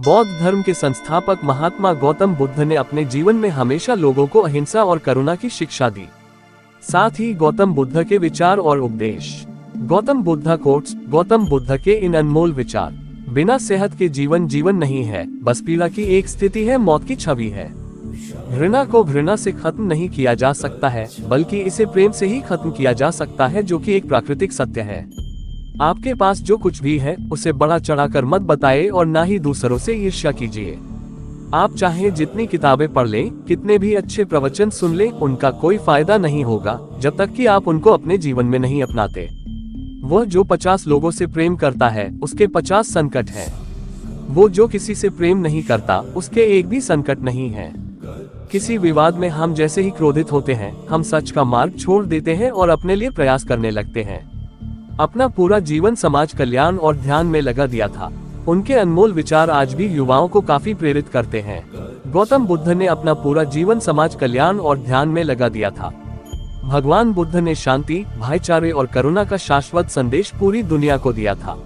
बौद्ध धर्म के संस्थापक महात्मा गौतम बुद्ध ने अपने जीवन में हमेशा लोगों को अहिंसा और करुणा की शिक्षा दी। साथ ही गौतम बुद्ध के विचार और उपदेश। गौतम बुद्ध कोट्स। गौतम बुद्ध के इन अनमोल विचार। बिना सेहत के जीवन नहीं है, बस पीड़ा की एक स्थिति है, मौत की छवि है। घृणा को घृणा से खत्म नहीं किया जा सकता है, बल्कि इसे प्रेम से ही खत्म किया जा सकता है, जो कि एक प्राकृतिक सत्य है। आपके पास जो कुछ भी है उसे बढ़ा चढ़ाकर मत बताएं और ना ही दूसरों से ईर्ष्या कीजिए। आप चाहे जितनी किताबें पढ़ लें, कितने भी अच्छे प्रवचन सुन लें, उनका कोई फायदा नहीं होगा जब तक कि आप उनको अपने जीवन में नहीं अपनाते। वह जो 50 लोगों से प्रेम करता है उसके 50 संकट हैं। वो जो किसी से प्रेम नहीं करता उसके एक भी संकट नहीं है। किसी विवाद में हम जैसे ही क्रोधित होते हैं, हम सच का मार्ग छोड़ देते हैं और अपने लिए प्रयास करने लगते हैं। अपना पूरा जीवन समाज कल्याण और ध्यान में लगा दिया था। उनके अनमोल विचार आज भी युवाओं को काफी प्रेरित करते हैं। गौतम बुद्ध ने अपना पूरा जीवन समाज कल्याण और ध्यान में लगा दिया था। भगवान बुद्ध ने शांति, भाईचारे और करुणा का शाश्वत संदेश पूरी दुनिया को दिया था।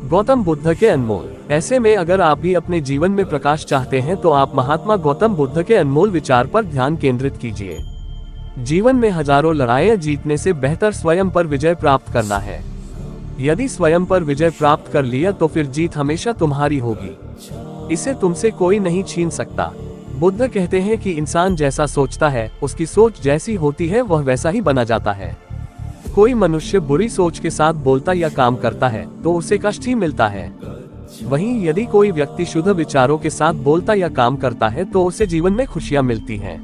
गौतम बुद्ध के अनमोल। ऐसे में अगर आप भी अपने जीवन में प्रकाश चाहते हैं तो आप महात्मा गौतम बुद्ध के अनमोल विचार पर ध्यान केंद्रित कीजिए। जीवन में हजारों लड़ाइयां जीतने से बेहतर स्वयं पर विजय प्राप्त करना है। यदि स्वयं पर विजय प्राप्त कर लिया तो फिर जीत हमेशा तुम्हारी होगी। इसे तुमसे कोई नहीं छीन सकता। बुद्ध कहते हैं कि इंसान जैसा सोचता है, उसकी सोच जैसी होती है, वह वैसा ही बना जाता है। कोई मनुष्य बुरी सोच के साथ बोलता या काम करता है तो उसे कष्ट ही मिलता है। वहीं यदि कोई व्यक्ति शुद्ध विचारों के साथ बोलता या काम करता है तो उसे जीवन में खुशियां मिलती हैं।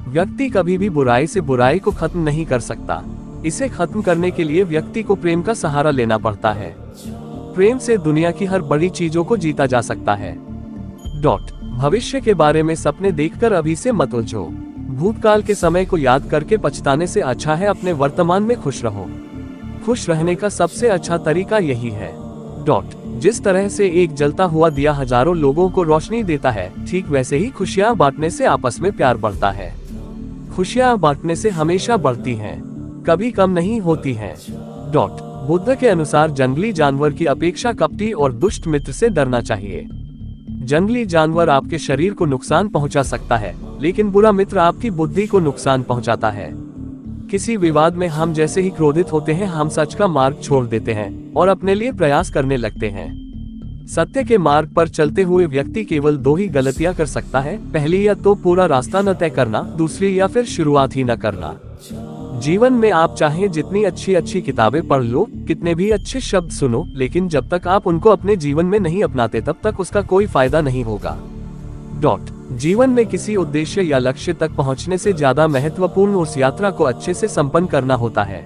व्यक्ति कभी भी बुराई से बुराई को खत्म नहीं कर सकता। इसे खत्म करने के लिए व्यक्ति को प्रेम का सहारा लेना पड़ता है। प्रेम से दुनिया की हर बड़ी चीजों को जीता जा सकता है। भविष्य के बारे में सपने देखकर अभी से मत उलझो। भूतकाल के समय को याद करके पछताने से अच्छा है अपने वर्तमान में खुश रहो। खुश रहने का सबसे अच्छा तरीका यही है। जिस तरह से एक जलता हुआ दिया हजारों लोगों को रोशनी देता है, ठीक वैसे ही खुशियां बांटने से आपस में प्यार बढ़ता है। खुशियां बांटने से हमेशा बढ़ती हैं, कभी कम नहीं होती हैं। बुद्ध के अनुसार जंगली जानवर की अपेक्षा कपटी और दुष्ट मित्र से डरना चाहिए। जंगली जानवर आपके शरीर को नुकसान पहुंचा सकता है, लेकिन बुरा मित्र आपकी बुद्धि को नुकसान पहुंचाता है। किसी विवाद में हम जैसे ही क्रोधित होते हैं, हम सच का मार्ग छोड़ देते हैं और अपने लिए प्रयास करने लगते हैं। सत्य के मार्ग पर चलते हुए व्यक्ति केवल 2 ही गलतियां कर सकता है। पहली या तो पूरा रास्ता न तय करना, दूसरी या फिर शुरुआत ही न करना। जीवन में आप चाहे जितनी अच्छी किताबें पढ़ लो, कितने भी अच्छे शब्द सुनो, लेकिन जब तक आप उनको अपने जीवन में नहीं अपनाते तब तक उसका कोई फायदा नहीं होगा। जीवन में किसी उद्देश्य या लक्ष्य तक पहुंचने से ज्यादा महत्वपूर्ण उस यात्रा को अच्छे से संपन्न करना होता है।